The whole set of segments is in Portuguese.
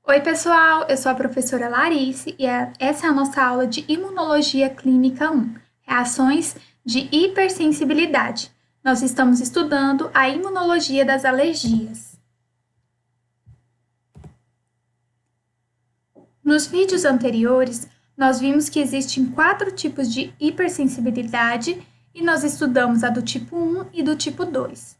Oi, pessoal, eu sou a professora Larice e essa é a nossa aula de Imunologia Clínica 1, reações de hipersensibilidade. Nós estamos estudando a imunologia das alergias. Nos vídeos anteriores, nós vimos que existem 4 tipos de hipersensibilidade e nós estudamos a do tipo 1 e do tipo 2.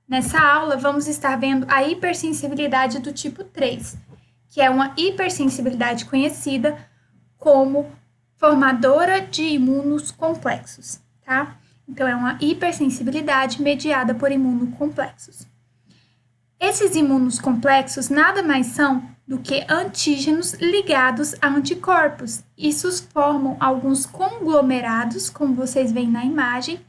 Nessa aula, vamos estar vendo a hipersensibilidade do tipo 3, que é uma hipersensibilidade conhecida como formadora de imunos complexos, tá? Então, é uma hipersensibilidade mediada por imunocomplexos. Esses imunos complexos nada mais são do que antígenos ligados a anticorpos. Isso formam alguns conglomerados, como vocês veem na imagem,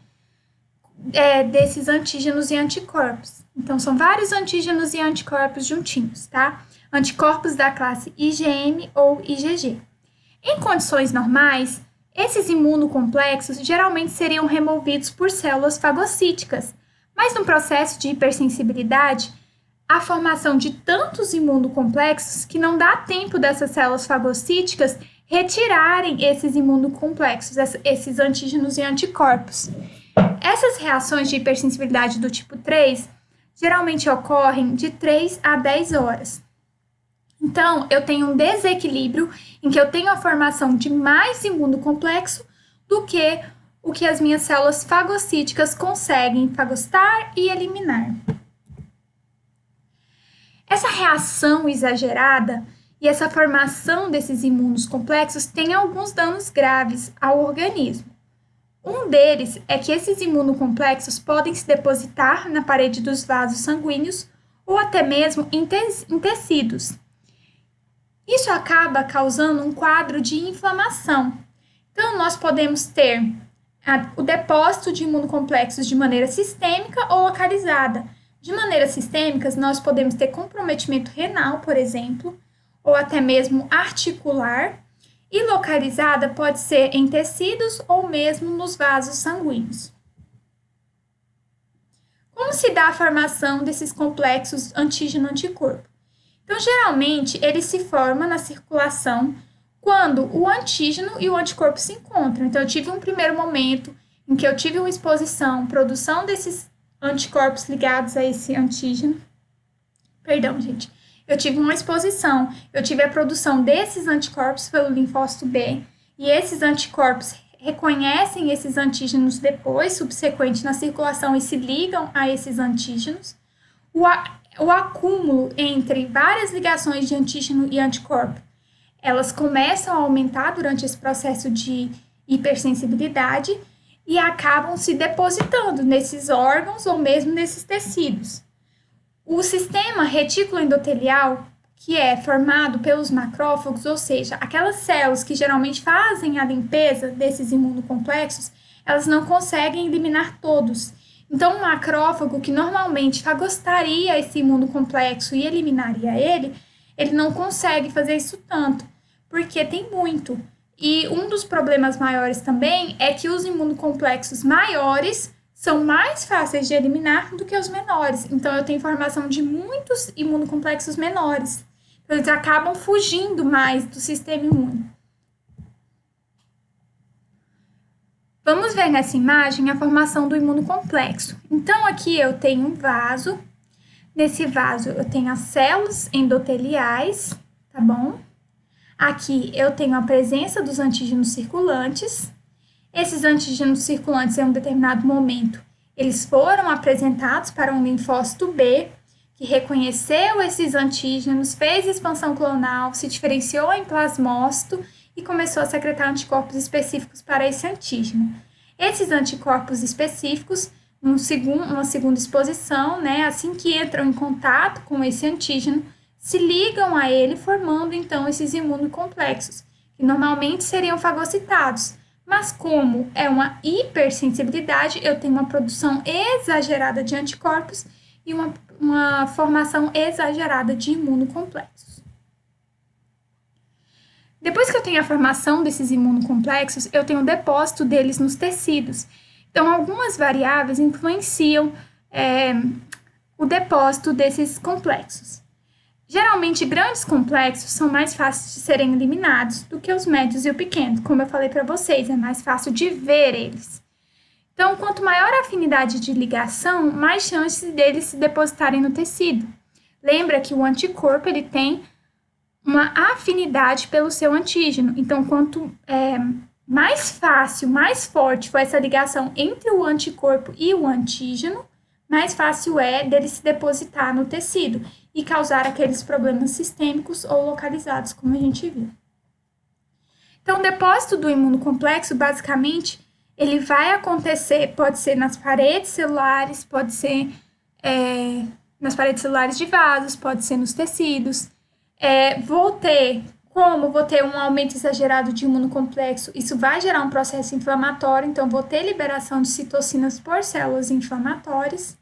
desses antígenos e anticorpos. Então, são vários antígenos e anticorpos juntinhos, tá? Anticorpos da classe IgM ou IgG. Em condições normais, esses imunocomplexos geralmente seriam removidos por células fagocíticas, mas no processo de hipersensibilidade, a formação de tantos imunocomplexos que não dá tempo dessas células fagocíticas retirarem esses imunocomplexos, esses antígenos e anticorpos. Essas reações de hipersensibilidade do tipo 3 geralmente ocorrem de 3 a 10 horas. Então, eu tenho um desequilíbrio em que eu tenho a formação de mais imunocomplexo do que o que as minhas células fagocíticas conseguem fagocitar e eliminar. Essa reação exagerada e essa formação desses imunos complexos tem alguns danos graves ao organismo. Um deles é que esses imunocomplexos podem se depositar na parede dos vasos sanguíneos ou até mesmo em tecidos. Isso acaba causando um quadro de inflamação. Então, nós podemos ter o depósito de imunocomplexos de maneira sistêmica ou localizada. De maneira sistêmica, nós podemos ter comprometimento renal, por exemplo, ou até mesmo articular, e localizada pode ser em tecidos ou mesmo nos vasos sanguíneos. Como se dá a formação desses complexos antígeno-anticorpo? Então, geralmente, ele se forma na circulação quando o antígeno e o anticorpo se encontram. Então, eu tive um primeiro momento em que eu tive uma exposição, produção desses anticorpos ligados a esse antígeno. Perdão, gente. Eu tive uma exposição, eu tive a produção desses anticorpos pelo linfócito B, e esses anticorpos reconhecem esses antígenos depois, subsequente na circulação, e se ligam a esses antígenos. O acúmulo entre várias ligações de antígeno e anticorpo, elas começam a aumentar durante esse processo de hipersensibilidade e acabam se depositando nesses órgãos ou mesmo nesses tecidos. O sistema retículo endotelial, que é formado pelos macrófagos, ou seja, aquelas células que geralmente fazem a limpeza desses imunocomplexos, elas não conseguem eliminar todos. Então, um macrófago que normalmente fagocitaria esse imunocomplexo e eliminaria ele não consegue fazer isso tanto, porque tem muito. E um dos problemas maiores também é que os imunocomplexos maiores são mais fáceis de eliminar do que os menores. Então, eu tenho formação de muitos imunocomplexos menores. Então, eles acabam fugindo mais do sistema imune. Vamos ver nessa imagem a formação do imunocomplexo. Então, aqui eu tenho um vaso. Nesse vaso, eu tenho as células endoteliais, tá bom? Aqui eu tenho a presença dos antígenos circulantes. Esses antígenos circulantes, em um determinado momento, eles foram apresentados para um linfócito B, que reconheceu esses antígenos, fez expansão clonal, se diferenciou em plasmócito e começou a secretar anticorpos específicos para esse antígeno. Esses anticorpos específicos, numa segunda exposição, assim que entram em contato com esse antígeno, se ligam a ele, formando então esses imunocomplexos, que normalmente seriam fagocitados. Mas como é uma hipersensibilidade, eu tenho uma produção exagerada de anticorpos e uma formação exagerada de imunocomplexos. Depois que eu tenho a formação desses imunocomplexos, eu tenho o depósito deles nos tecidos. Então, algumas variáveis influenciam o depósito desses complexos. Geralmente, grandes complexos são mais fáceis de serem eliminados do que os médios e o pequeno. Como eu falei para vocês, é mais fácil de ver eles. Então, quanto maior a afinidade de ligação, mais chances deles se depositarem no tecido. Lembra que o anticorpo ele tem uma afinidade pelo seu antígeno. Então, quanto mais fácil, mais forte for essa ligação entre o anticorpo e o antígeno, mais fácil é dele se depositar no tecido e causar aqueles problemas sistêmicos ou localizados, como a gente viu. Então, o depósito do imunocomplexo, basicamente, ele vai acontecer, pode ser nas paredes celulares, pode ser nas paredes celulares de vasos, pode ser nos tecidos. Vou ter um aumento exagerado de imunocomplexo, isso vai gerar um processo inflamatório, então vou ter liberação de citocinas por células inflamatórias.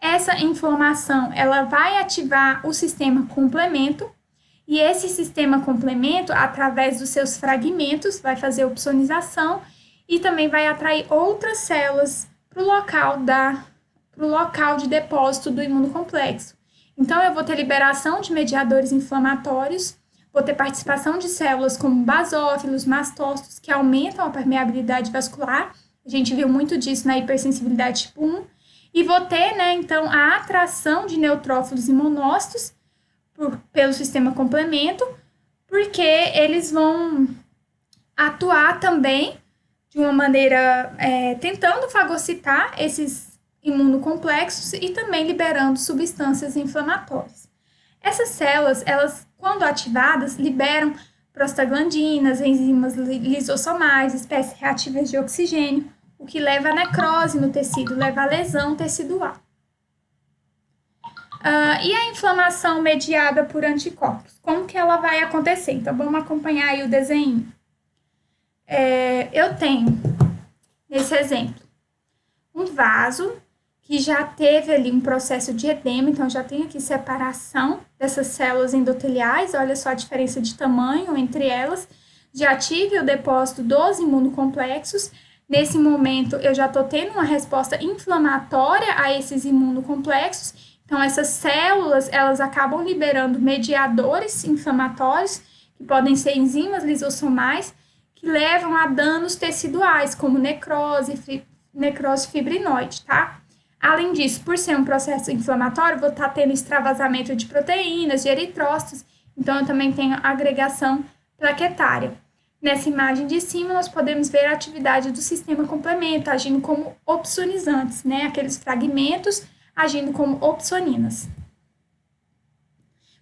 Essa inflamação, ela vai ativar o sistema complemento, e esse sistema complemento, através dos seus fragmentos, vai fazer opsonização e também vai atrair outras células para o local de depósito do imunocomplexo. Então, eu vou ter liberação de mediadores inflamatórios, vou ter participação de células como basófilos, mastócitos, que aumentam a permeabilidade vascular. A gente viu muito disso na hipersensibilidade tipo 1. E vou ter, então, a atração de neutrófilos e monócitos pelo sistema complemento, porque eles vão atuar também de uma maneira tentando fagocitar esses imunocomplexos e também liberando substâncias inflamatórias. Essas células, elas, quando ativadas, liberam prostaglandinas, enzimas lisossomais, espécies reativas de oxigênio, o que leva à necrose no tecido, leva à lesão tecidual. E a inflamação mediada por anticorpos? Como que ela vai acontecer? Então, vamos acompanhar aí o desenho. Eu tenho, nesse exemplo, um vaso que já teve ali um processo de edema, então já tem aqui separação dessas células endoteliais, olha só a diferença de tamanho entre elas, já tive o depósito dos imunocomplexos. Nesse momento, eu já estou tendo uma resposta inflamatória a esses imunocomplexos. Então, essas células, elas acabam liberando mediadores inflamatórios, que podem ser enzimas lisossomais, que levam a danos teciduais, como necrose fibrinoide, tá? Além disso, por ser um processo inflamatório, vou estar tendo extravasamento de proteínas, de eritrócitos, então eu também tenho agregação plaquetária. Nessa imagem de cima, nós podemos ver a atividade do sistema complemento, agindo como opsonizantes, aqueles fragmentos agindo como opsoninas.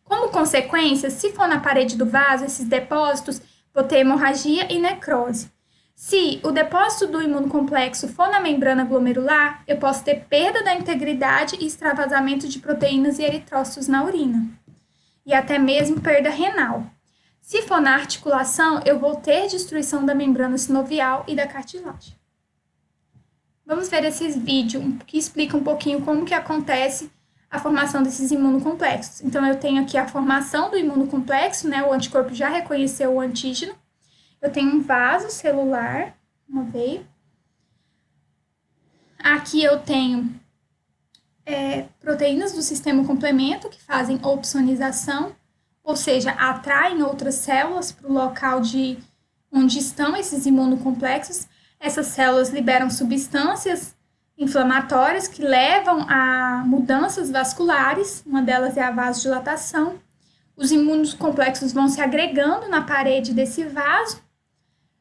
Como consequência, se for na parede do vaso, esses depósitos, vou ter hemorragia e necrose. Se o depósito do imunocomplexo for na membrana glomerular, eu posso ter perda da integridade e extravasamento de proteínas e eritrócitos na urina. E até mesmo perda renal. Se for na articulação, eu vou ter destruição da membrana sinovial e da cartilagem. Vamos ver esses vídeos que explicam um pouquinho como que acontece a formação desses imunocomplexos. Então, eu tenho aqui a formação do imunocomplexo, o anticorpo já reconheceu o antígeno. Eu tenho um vaso celular, uma veia. Aqui eu tenho proteínas do sistema complemento que fazem opsonização, ou seja, atraem outras células para o local onde estão esses imunocomplexos. Essas células liberam substâncias inflamatórias que levam a mudanças vasculares, uma delas é a vasodilatação. Os imunocomplexos vão se agregando na parede desse vaso.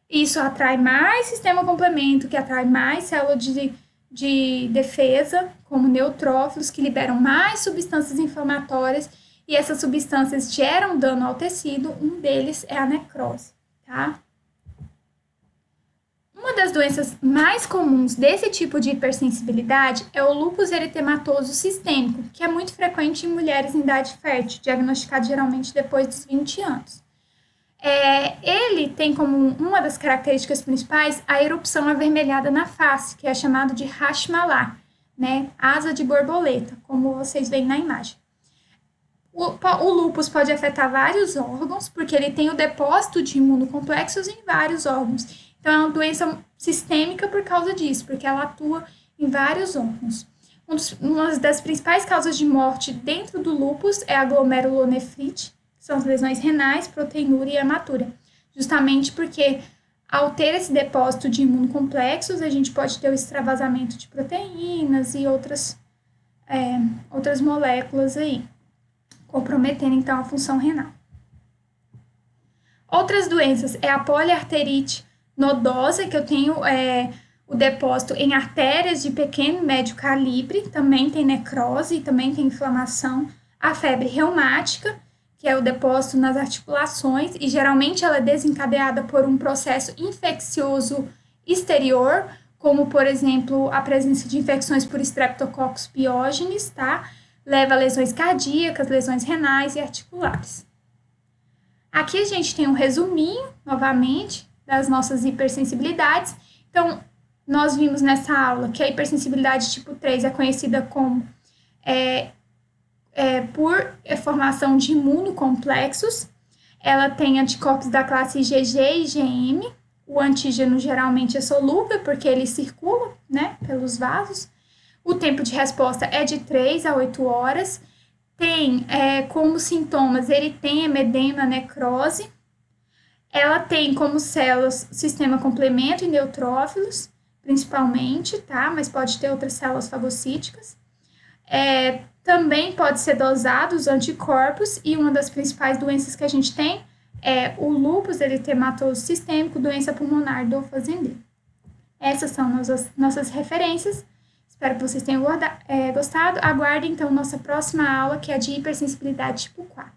Isso atrai mais sistema complemento, que atrai mais célula de defesa, como neutrófilos, que liberam mais substâncias inflamatórias, e essas substâncias geram dano ao tecido, um deles é a necrose, tá? Uma das doenças mais comuns desse tipo de hipersensibilidade é o lúpus eritematoso sistêmico, que é muito frequente em mulheres em idade fértil, diagnosticado geralmente depois dos 20 anos. Ele tem como uma das características principais a erupção avermelhada na face, que é chamado de Hashimoto's, asa de borboleta, como vocês veem na imagem. O lúpus pode afetar vários órgãos, porque ele tem o depósito de imunocomplexos em vários órgãos. Então, é uma doença sistêmica por causa disso, porque ela atua em vários órgãos. Uma das principais causas de morte dentro do lúpus é a glomerulonefrite, que são as lesões renais, proteinúria e hematúria. Justamente porque, ao ter esse depósito de imunocomplexos, a gente pode ter o extravasamento de proteínas e outras moléculas aí, comprometendo, então, a função renal. Outras doenças é a poliarterite nodosa, que eu tenho o depósito em artérias de pequeno e médio calibre, também tem necrose e também tem inflamação. A febre reumática, que é o depósito nas articulações, e geralmente ela é desencadeada por um processo infeccioso exterior, como, por exemplo, a presença de infecções por Streptococcus pyogenes, tá? Leva a lesões cardíacas, lesões renais e articulares. Aqui a gente tem um resuminho, novamente, das nossas hipersensibilidades. Então, nós vimos nessa aula que a hipersensibilidade tipo 3 é conhecida como por formação de imunocomplexos. Ela tem anticorpos da classe IgG e IgM. O antígeno geralmente é solúvel, porque ele circula, né, pelos vasos. O tempo de resposta é de 3 a 8 horas. Tem como sintomas eritema, edema, necrose. Ela tem como células sistema complemento e neutrófilos, principalmente, tá? Mas pode ter outras células fagocíticas. Também pode ser dosado os anticorpos, e uma das principais doenças que a gente tem é o lúpus eritematoso sistêmico, doença pulmonar do fazendeiro. Essas são nossas referências. Espero que vocês tenham gostado. Aguardem, então, nossa próxima aula, que é de hipersensibilidade tipo 4.